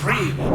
free.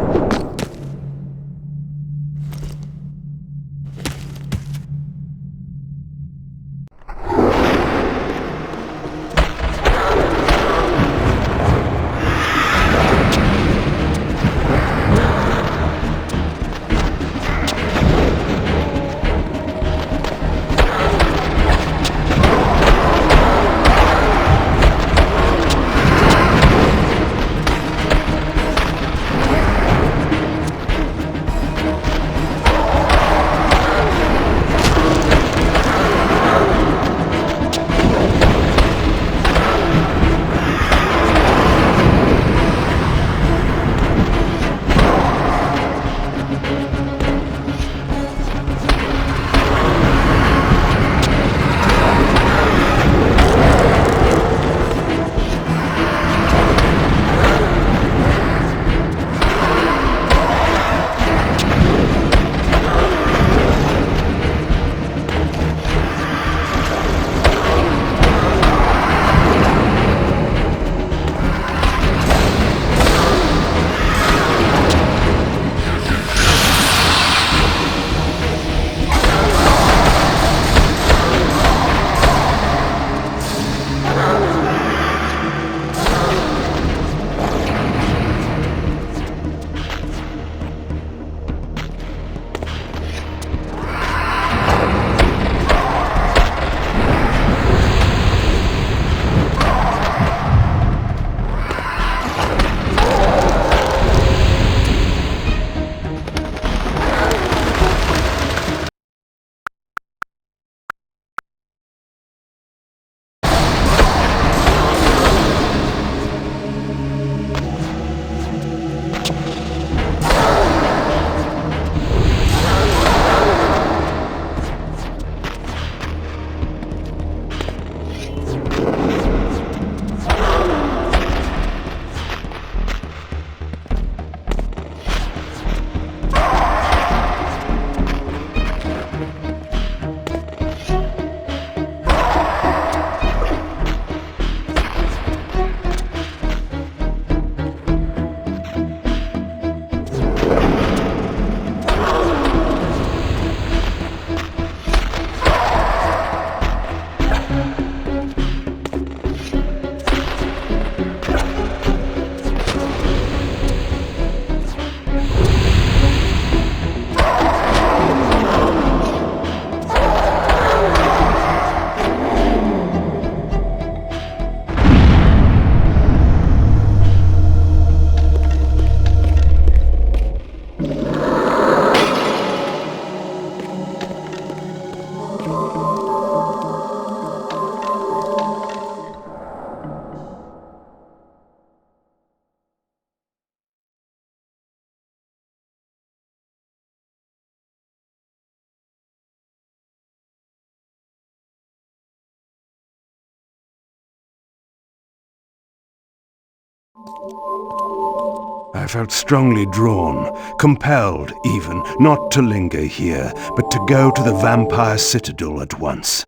I felt strongly drawn, compelled even, not to linger here, but to go to the vampire citadel at once.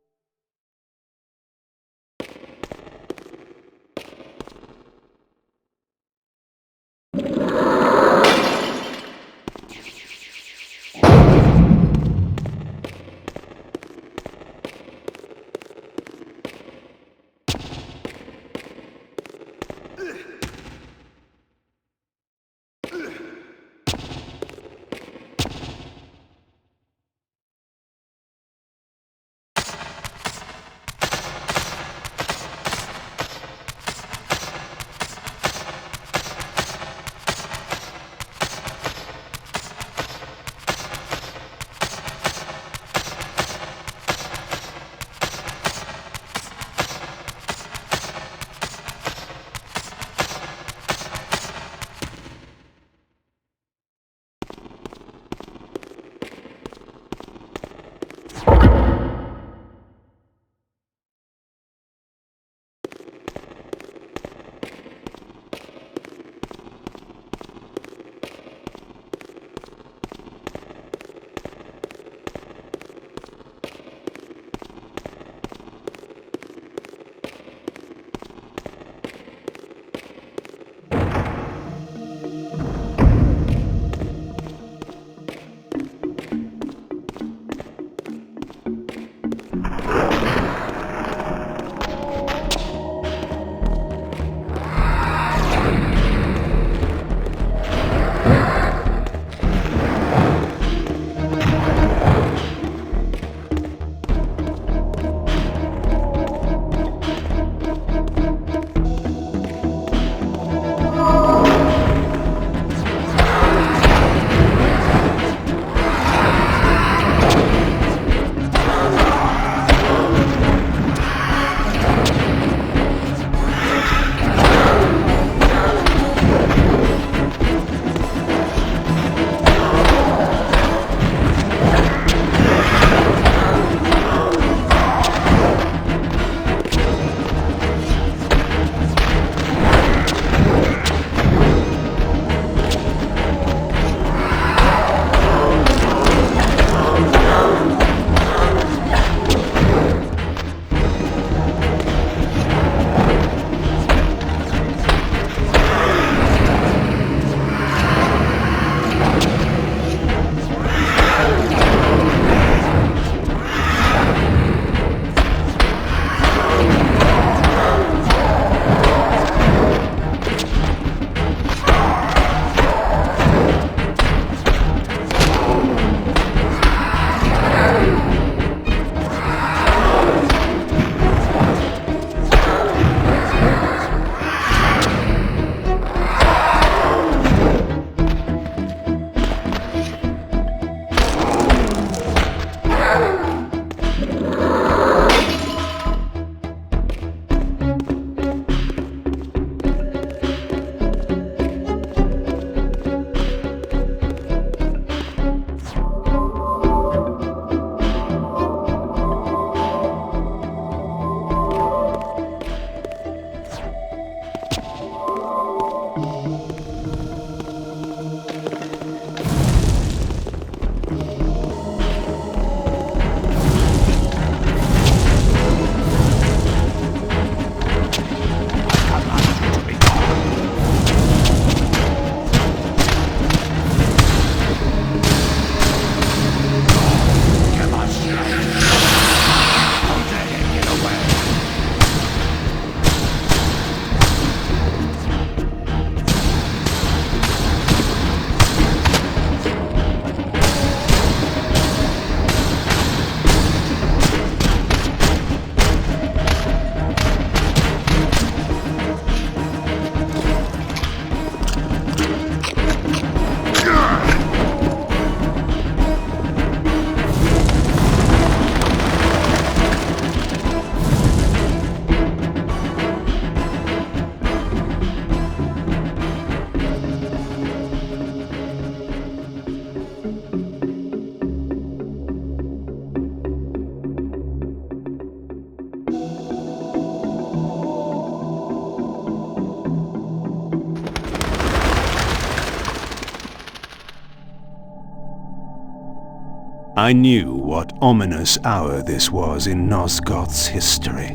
I knew what ominous hour this was in Nosgoth's history,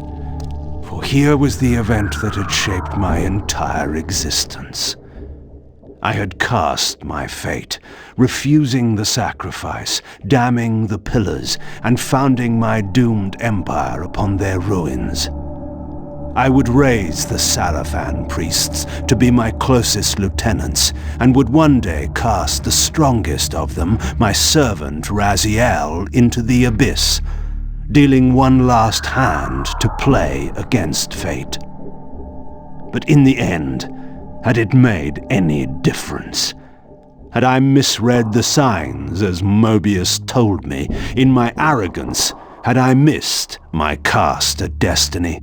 for here was the event that had shaped my entire existence. I had cast my fate, refusing the sacrifice, damning the pillars, and founding my doomed empire upon their ruins. I would raise the Sarafan priests to be my closest lieutenants, and would one day cast the strongest of them, my servant Raziel, into the abyss, dealing one last hand to play against fate. But in the end, had it made any difference? Had I misread the signs, as Mobius told me? In my arrogance, had I missed my cast at destiny?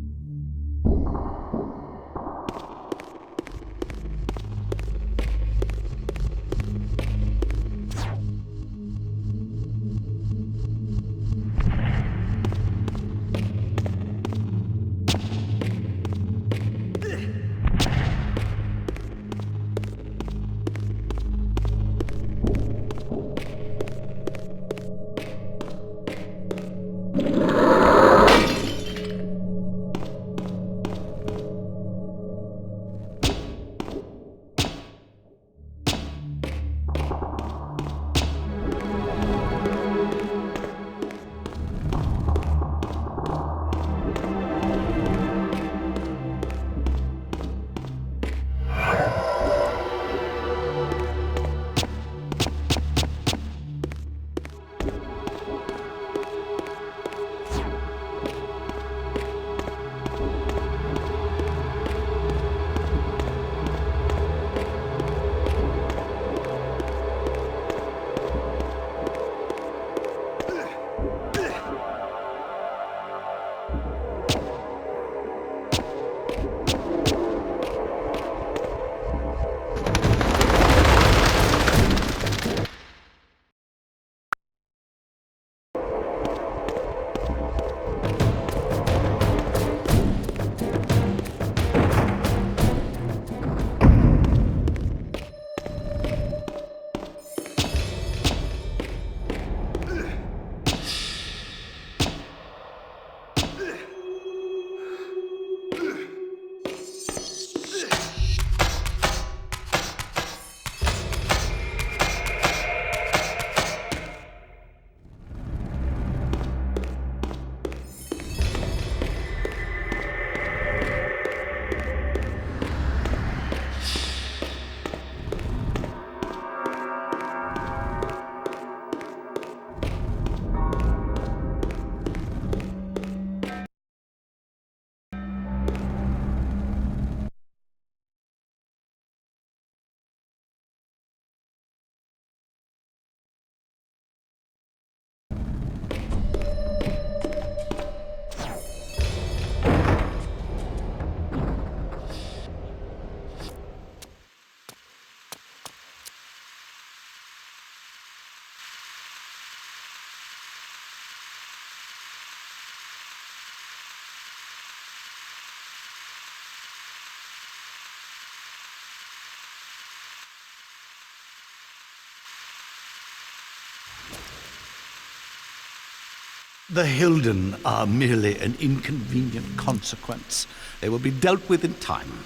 The Hilden are merely an inconvenient consequence. They will be dealt with in time.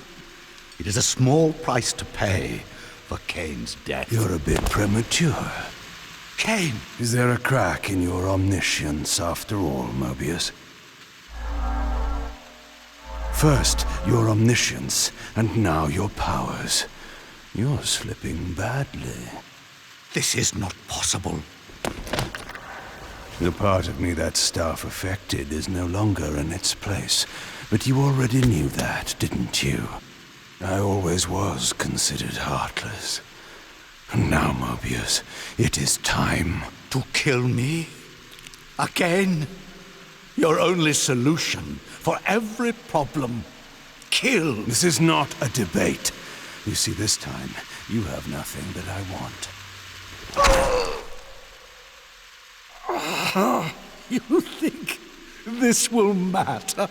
It is a small price to pay for Kain's death. You're a bit premature. Kain! Is there a crack in your omniscience after all, Mobius? First, your omniscience, and now your powers. You're slipping badly. This is not possible. The part of me that staff affected is no longer in its place. But you already knew that, didn't you? I always was considered heartless. And now, Mobius, it is time. To kill me? Again? Your only solution for every problem. Kill. This is not a debate. You see, this time, you have nothing that I want. You think this will matter?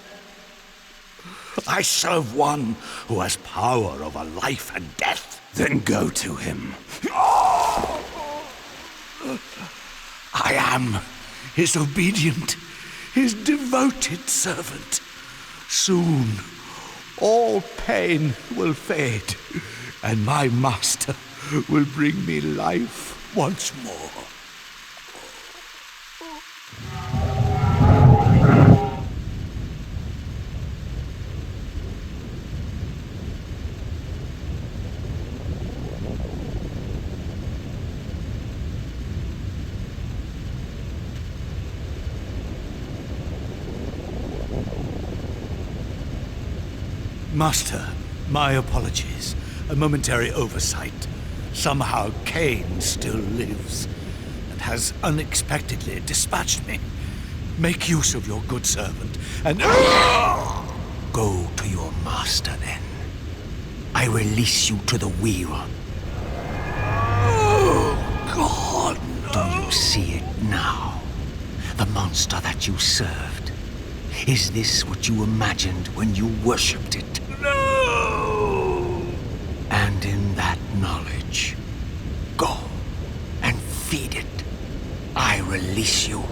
I serve one who has power over life and death. Then go to him. I am his obedient, his devoted servant. Soon, all pain will fade, and my master will bring me life once more. Master, my apologies. A momentary oversight. Somehow Kain still lives, and has unexpectedly dispatched me. Make use of your good servant, and... Go to your master, then. I release you to the wheel. Oh, God, no. Do you see it now? The monster that you served. Is this what you imagined when you worshipped it? No! And in that knowledge, go and feed it. I release you.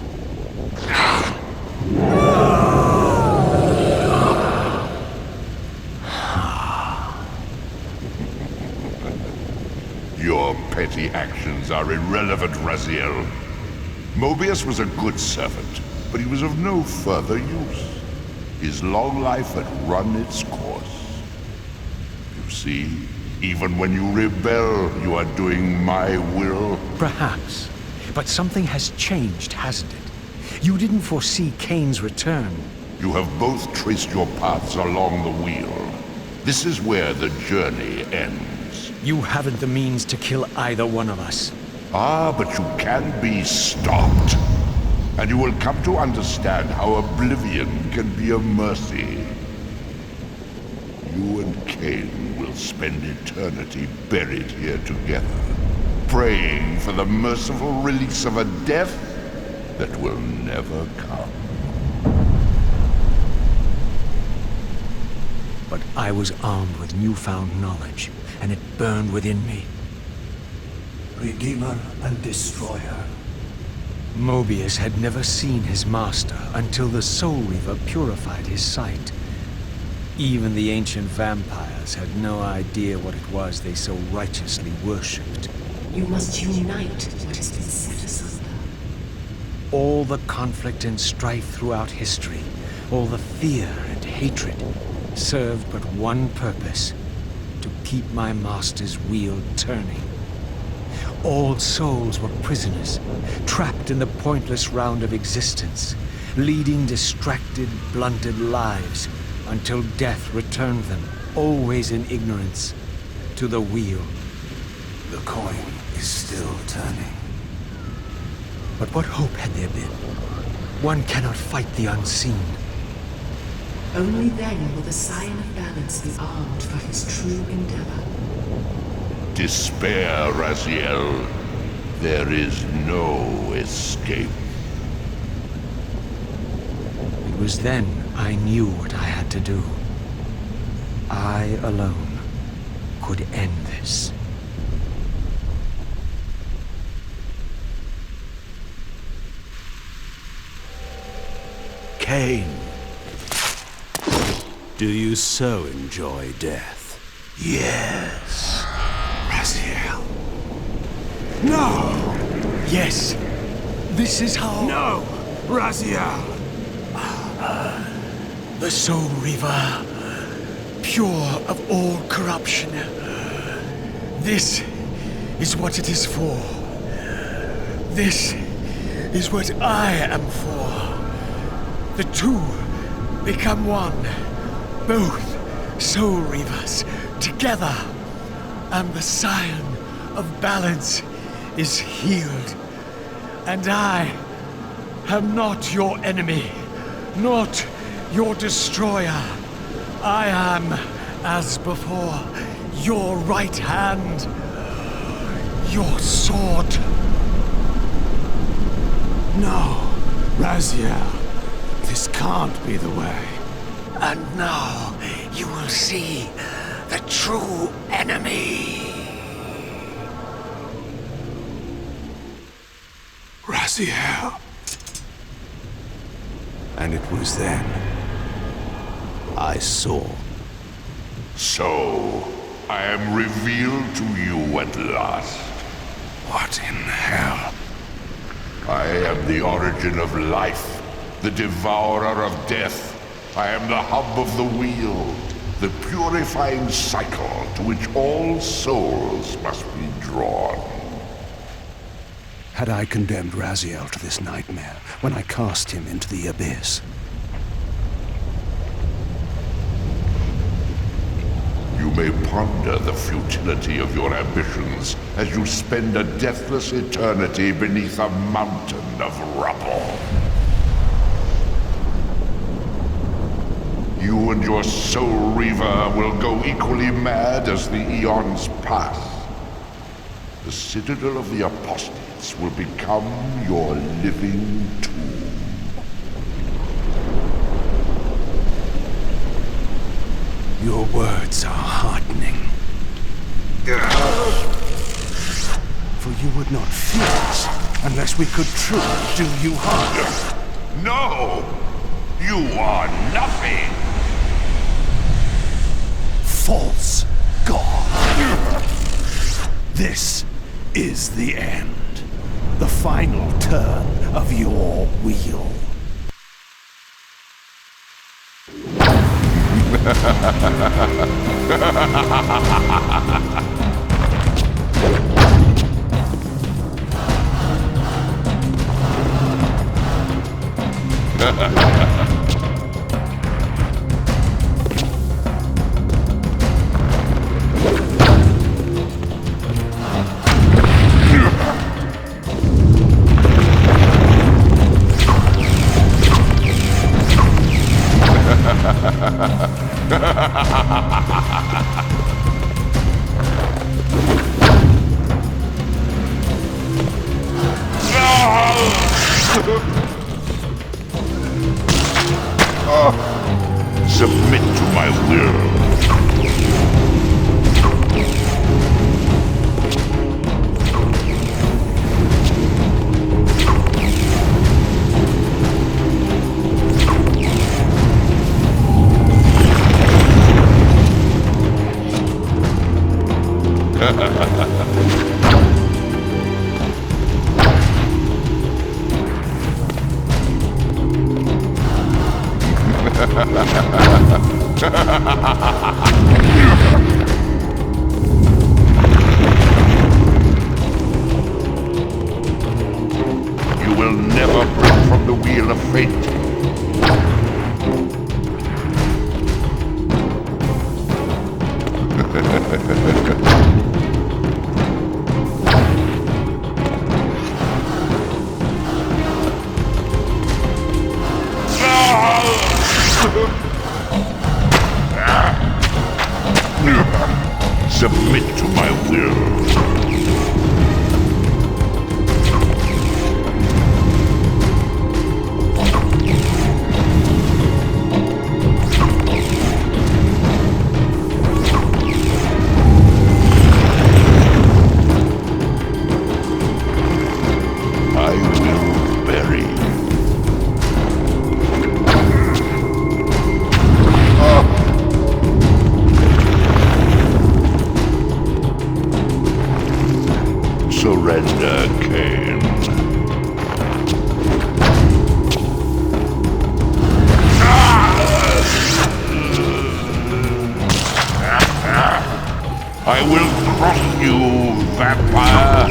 Your petty actions are irrelevant, Raziel. Mobius was a good servant, but he was of no further use. His long life had run its course. You see, even when you rebel, you are doing my will. Perhaps. But something has changed, hasn't it? You didn't foresee Kain's return. You have both traced your paths along the wheel. This is where the journey ends. You haven't the means to kill either one of us. Ah, but you can be stopped. And you will come to understand how oblivion can be a mercy. You and Kain will spend eternity buried here together, praying for the merciful release of a death that will never come. But I was armed with newfound knowledge, and it burned within me. Redeemer and Destroyer. Mobius had never seen his master until the Soul Reaver purified his sight. Even the ancient vampires had no idea what it was they so righteously worshipped. You must unite what has been set asunder. All the conflict and strife throughout history, all the fear and hatred, served but one purpose: to keep my master's wheel turning. All souls were prisoners, trapped in the pointless round of existence, leading distracted, blunted lives until death returned them, always in ignorance, to the wheel. The coin is still turning. But what hope had there been? One cannot fight the unseen. Only then will the Scion of Balance be armed for his true endeavor. Despair, Raziel. There is no escape. It was then I knew what I had to do. I alone could end this. Kain. Do you so enjoy death? Yes. Raziel. No! Yes. This is how... No! Raziel! The Soul Reaver, pure of all corruption. This is what it is for. This is what I am for. The two become one. Both Soul Reavers together. And the Scion of Balance is healed. And I am not your enemy, not your destroyer. I am, as before, your right hand, your sword. No, Raziel. This can't be the way. And now you will see the true enemy. Raziel. And it was then I saw. So, I am revealed to you at last. What in hell? I am the origin of life, the devourer of death. I am the hub of the wheel, the purifying cycle to which all souls must be drawn. Had I condemned Raziel to this nightmare when I cast him into the abyss? You may ponder the futility of your ambitions as you spend a deathless eternity beneath a mountain of rubble. You and your soul reaver will go equally mad as the eons pass. The citadel of the apostates will become your living tomb. Your words are heartening. For you would not fear us unless we could truly do you harm. No! You are nothing! False god! This is the end. The final turn of your wheel. Submit to my will. You will never break from the wheel of fate. Submit to my will. I will bury you. Surrender, Kain. I will crush you, vampire!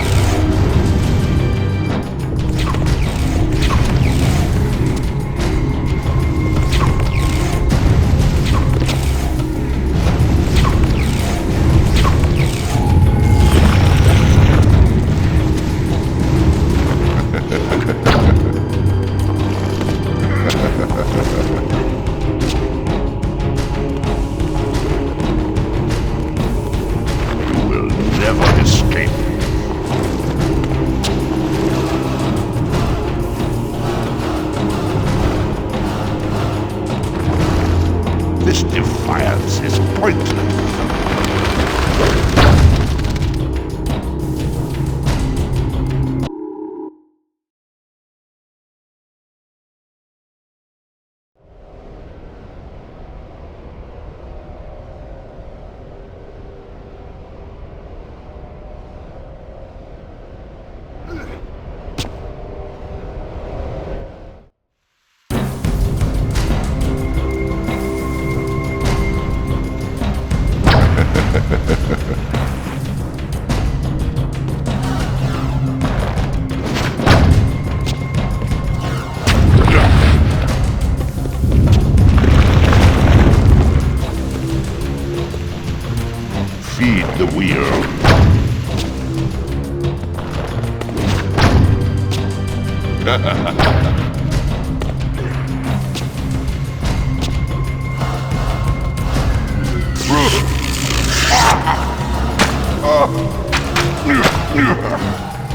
You will never escape.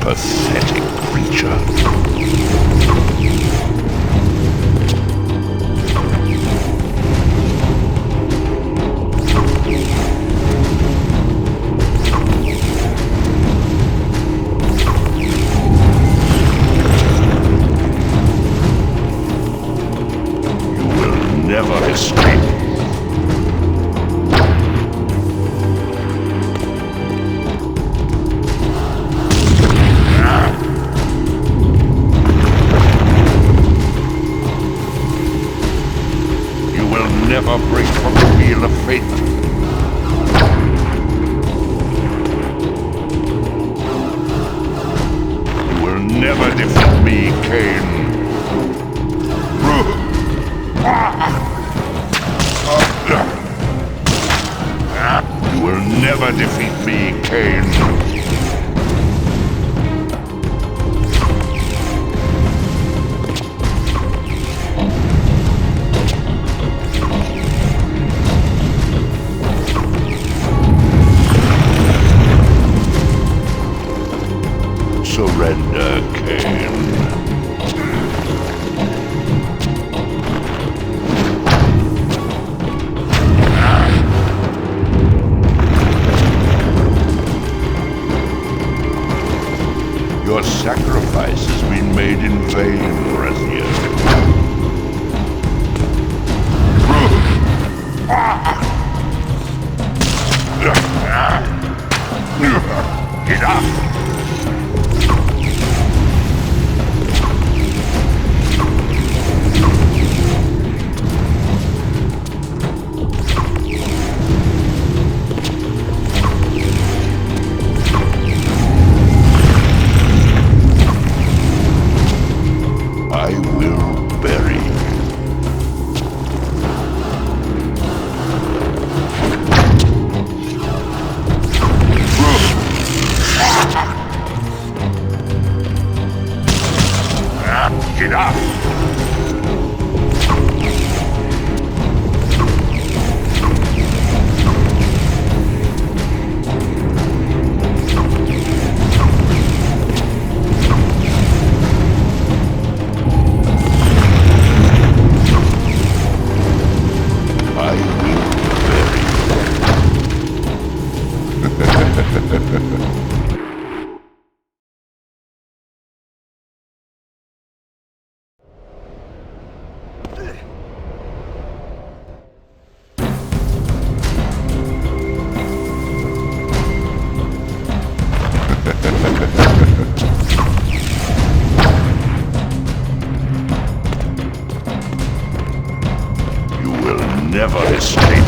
Pathetic creature. You will never escape. Never break from the wheel of fate. You will never defeat me, Kain. You will never defeat me, Kain. Surrender, Kain. Your sacrifice has been made in vain, Raziel. Enough! I will bury you. Enough! You will never escape.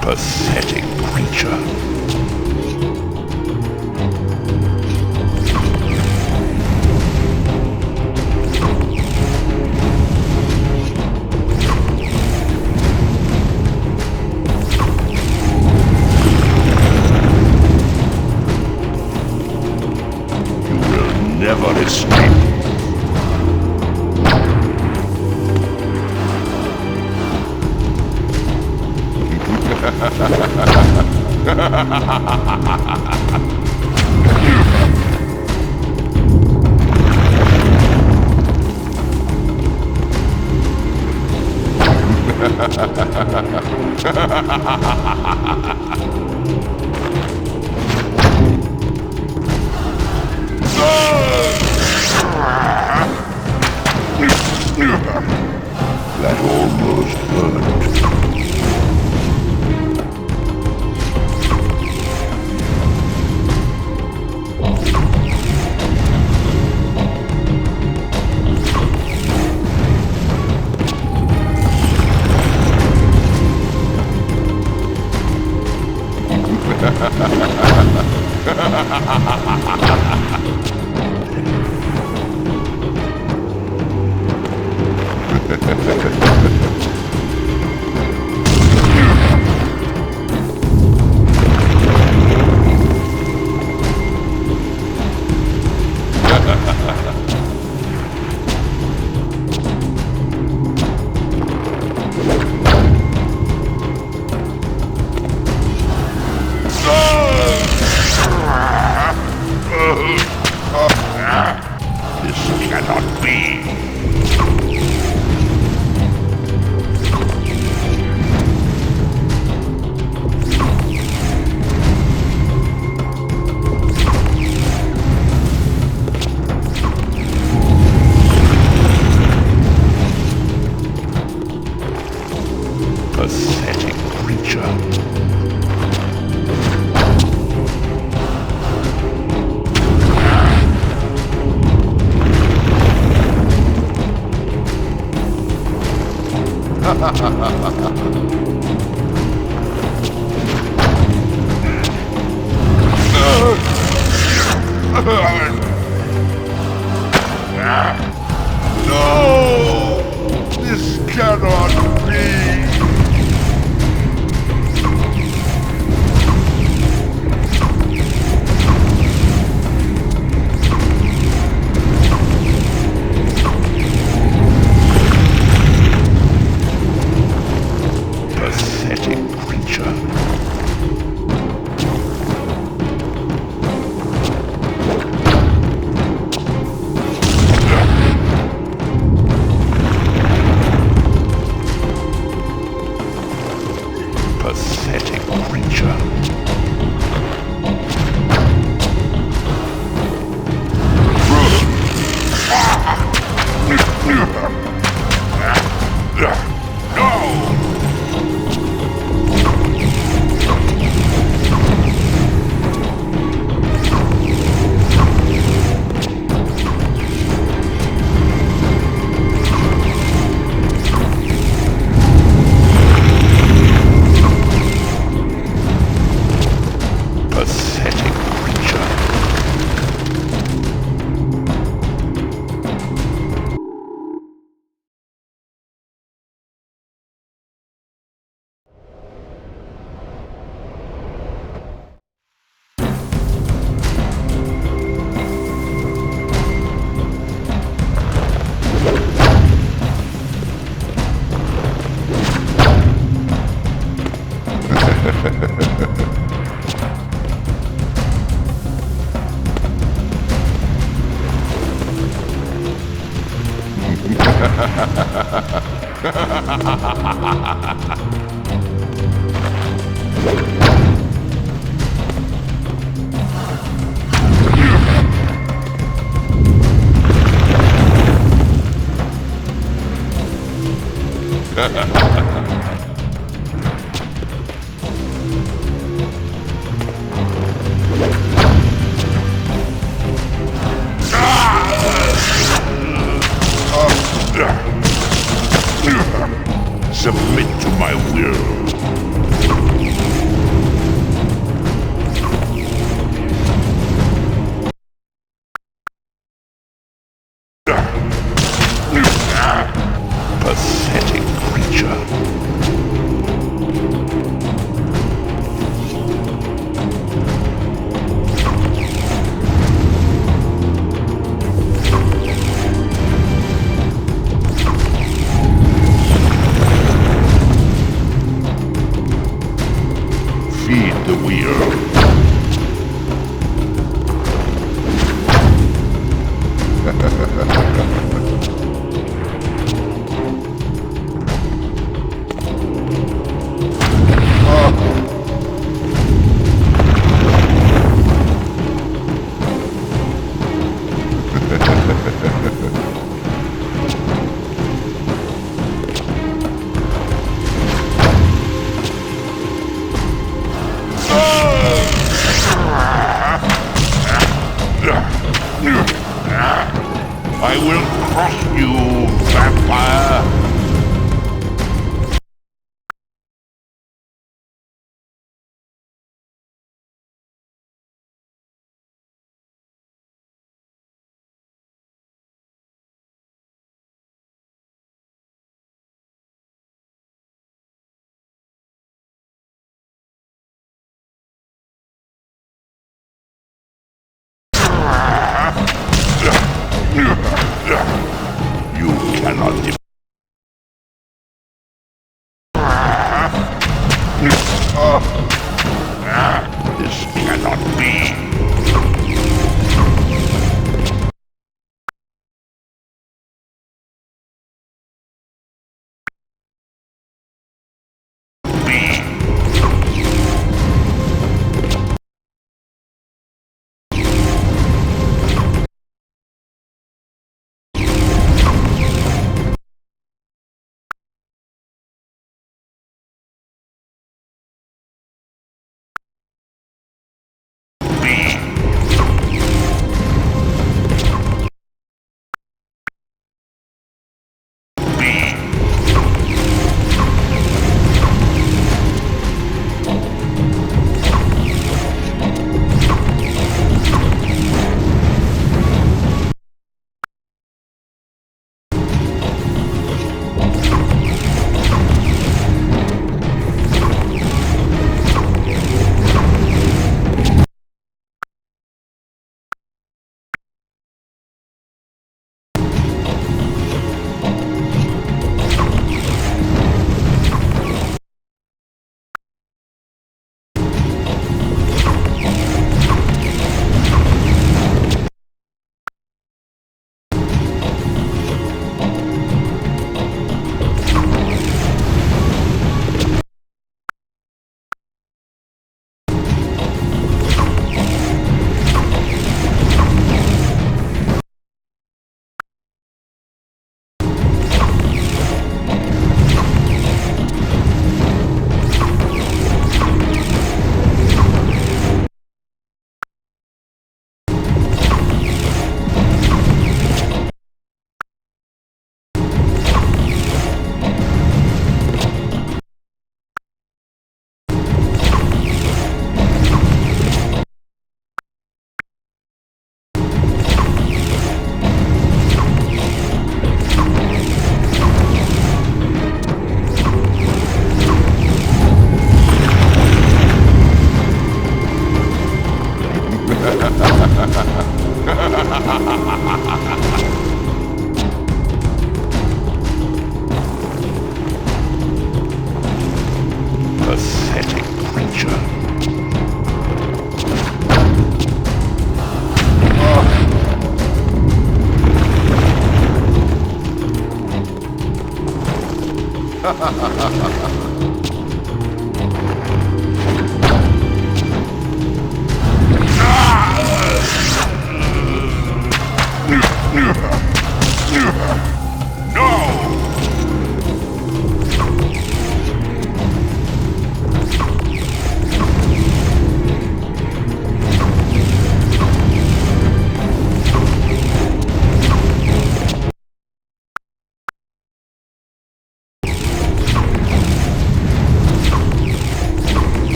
Pathetic creature. You will never escape. That almost hurt. This cannot be. Pathetic creature. No! This cannot be! Pathetic creature. Pathetic creature. No! Pathetic creature. Submit to my will. Pathetic creature. Feed the wheel. I will crush you, vampire!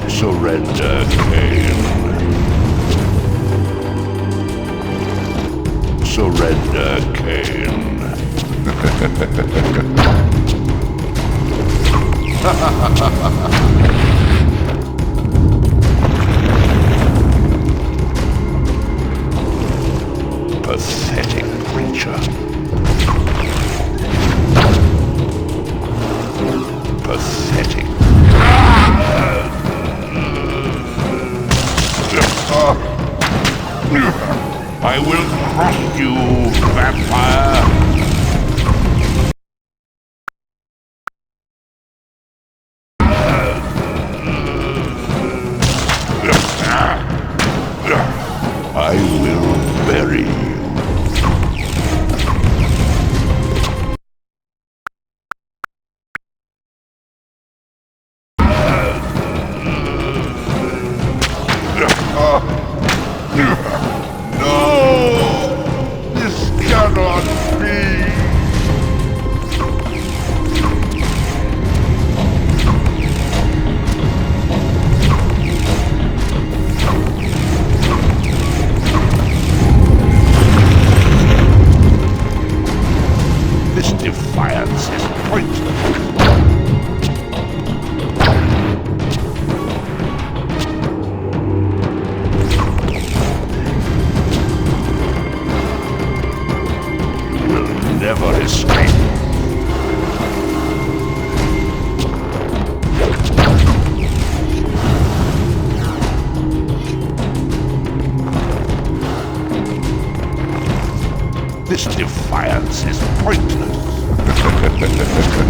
Surrender, Kain. Surrender, Kain. Pathetic creature. Pathetic. I will crush you, vampire! I will bury you. This defiance is pointless. You will never escape. This defiance is pointless. Pathetic creature.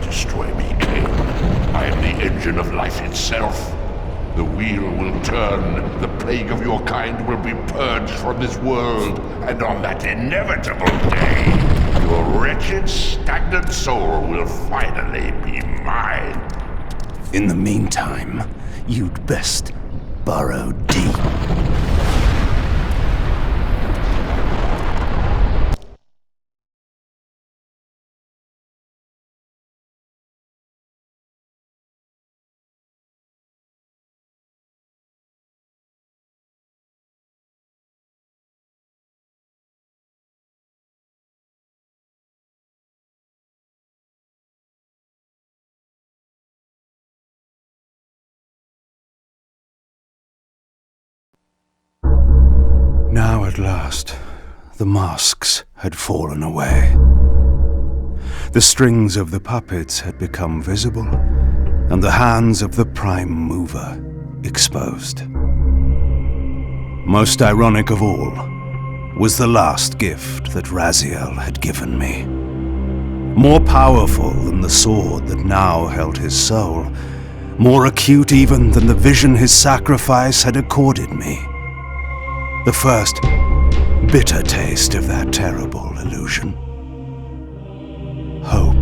Destroy me, Kain. I am the engine of life itself. The wheel will turn, the plague of your kind will be purged from this world, and on that inevitable day, your wretched, stagnant soul will finally be mine. In the meantime, you'd best burrow deep. Now at last, the masks had fallen away. The strings of the puppets had become visible, and the hands of the Prime Mover exposed. Most ironic of all was the last gift that Raziel had given me. more powerful than the sword that now held his soul, more acute even than the vision his sacrifice had accorded me. The first bitter taste of that terrible illusion. Hope.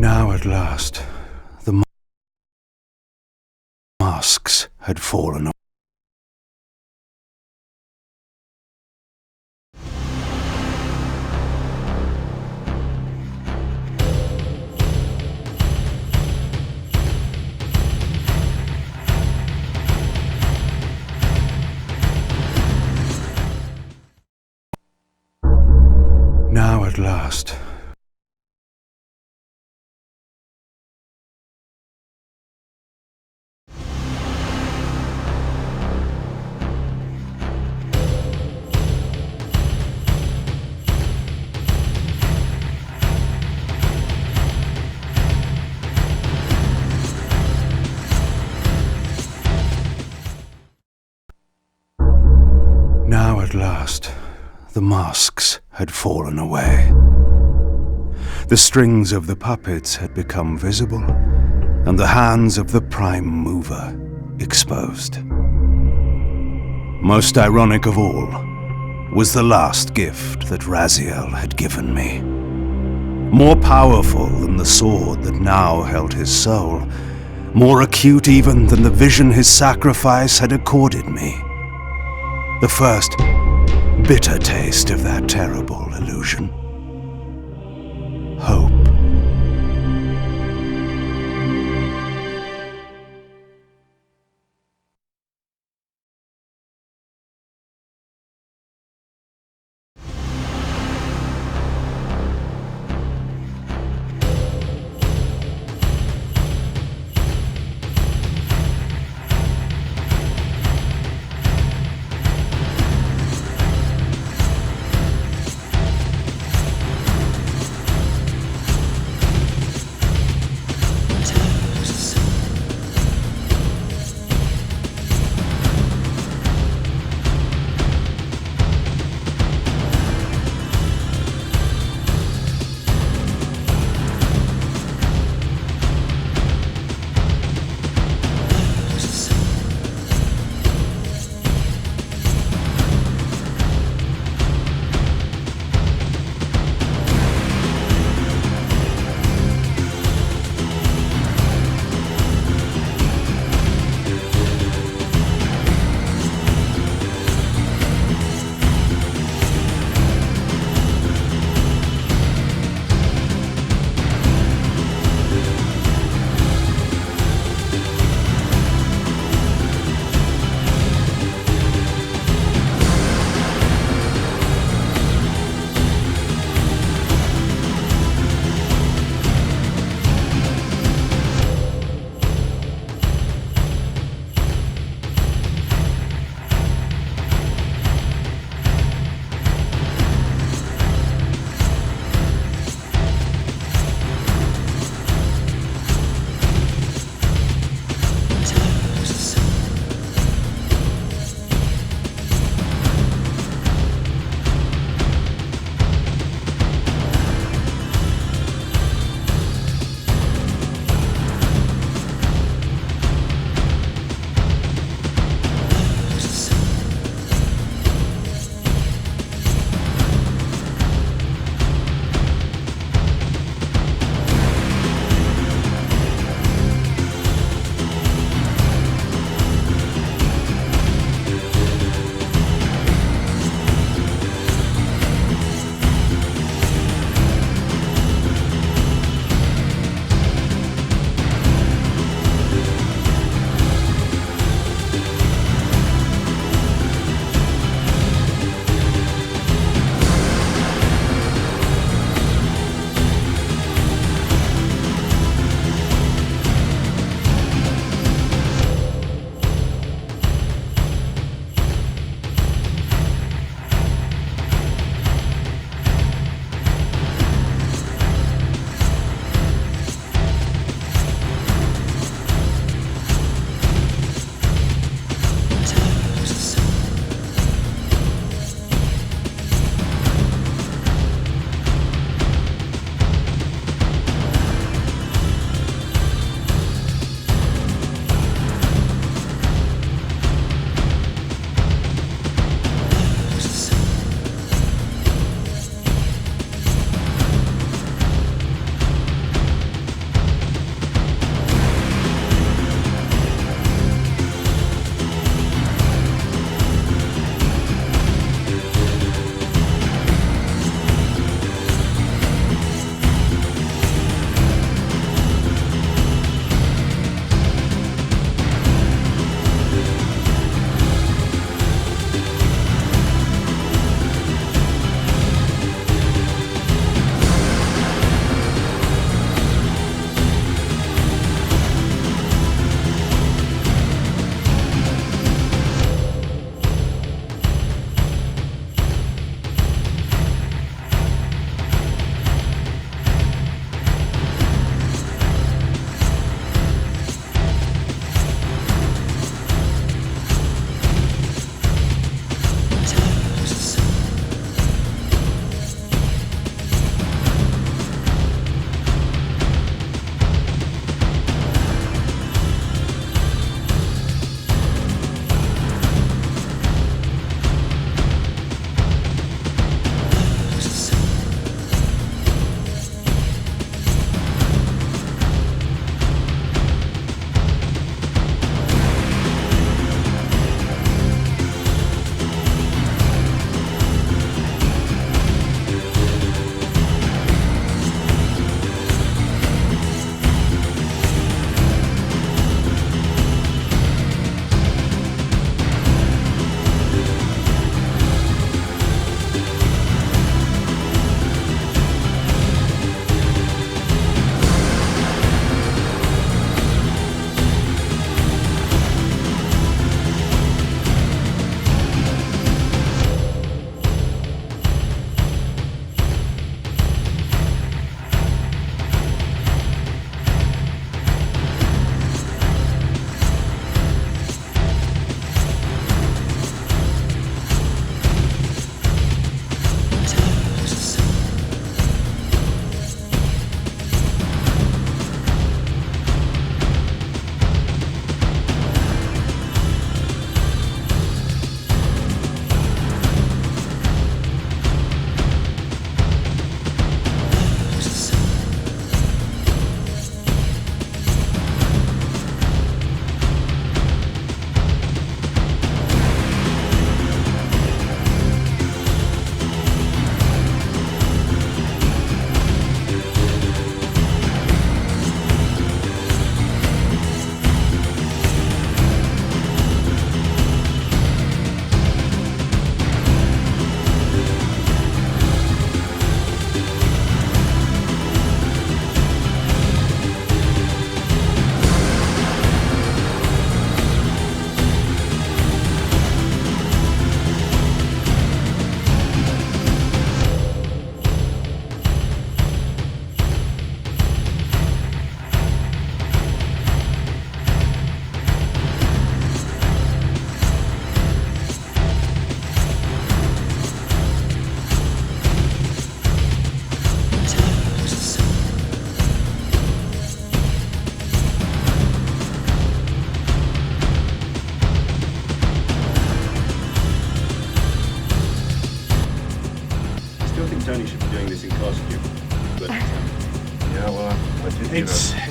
Now at last, the masks had fallen. Now at last, the masks had fallen away. The strings of the puppets had become visible, and the hands of the Prime Mover exposed. Most ironic of all was the last gift that Raziel had given me. More powerful than the sword that now held his soul, more acute even than the vision his sacrifice had accorded me. The first bitter taste of that terrible illusion. Hope.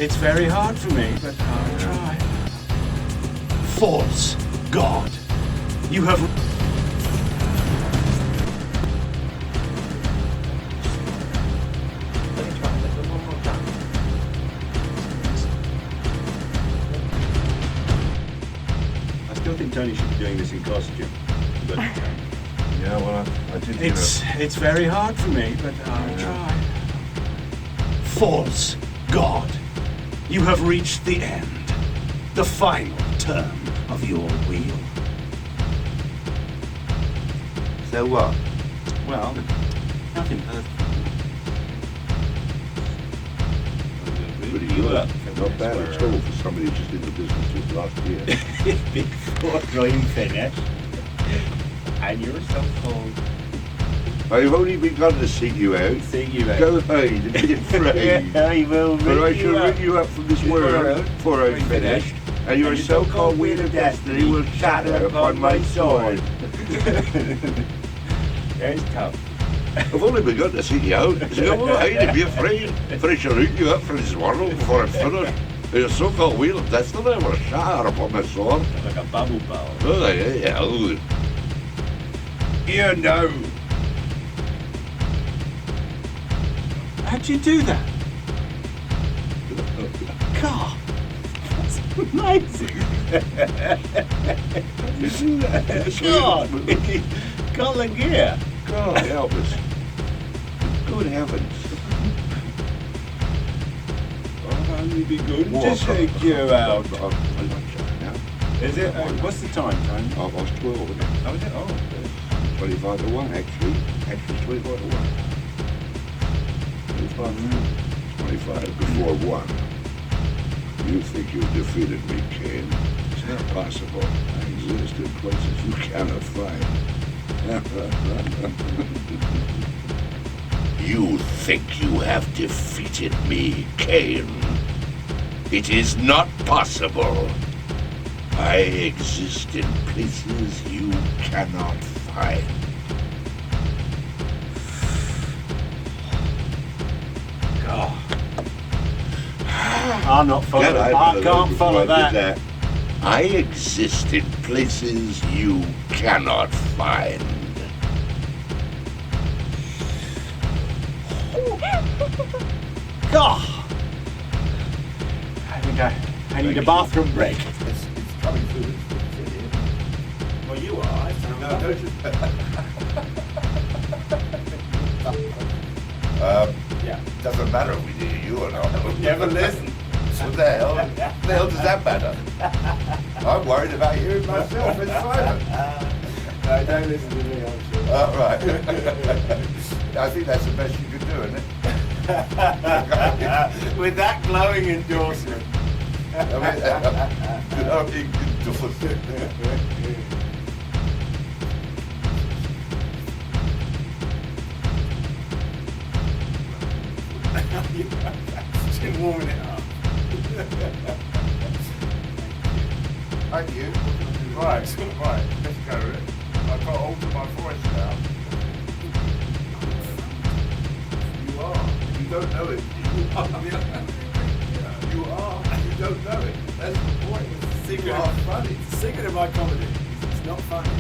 It's very hard for me, but I'll try. False god. You have... I still think Tony should be doing this in costume. But, Yeah, well, I did it's very hard for me, but I'll try. False god. You have reached the end. The final term of your wheel. So what? Well, nothing perfect. Pretty good. Not bad at all for somebody who's just in the business since last year. Before I'm finished. And you're so-called. I've only begun to seek you out. Go ahead and be afraid. I will But I ring shall you up. ring you up from this world before I've finished, and your so-called wheel of destiny will shatter upon my sword. There's tough. I've only begun to seek you out. So go ahead and be afraid, for I shall ring you up from this world before I'm finished. And your so-called wheel of destiny will shatter upon my sword. Like a bubble ball. Oh, yeah. You know. How'd you do that? God, That's amazing. God. Got the gear. God help us. Good heavens. I've only begun What? to take you out. I'm not sure now. Is it? What's the time, Tony? I was 12 again. Oh, is it? Oh, 25 to 1, actually. Actually, 25 to 1. 25 before 1. You think you've defeated me, Kain? It's not possible. I exist in places you cannot find. You think you have defeated me, Kain? It is not possible. I exist in places you cannot find. I'm not following. I can't follow that. I exist in places you cannot find. God. I need a bathroom break. It's coming through. Well, you are. I found no, don't you? Yeah, doesn't matter if we do you or not. We never listen. So what the hell does that matter? I'm worried about you myself in Simon. No, don't listen to me, I'm sure. All right. I think that's the best you could do, isn't it? With that glowing endorsement. Glowing endorsement. Still warming it up. Thank you. Right, let's go with it. I've got to alter my voice now. You are. You don't know it. You are. You don't know it. That's the point. It's the secret. You are funny. It's the secret of my comedy. It's not funny.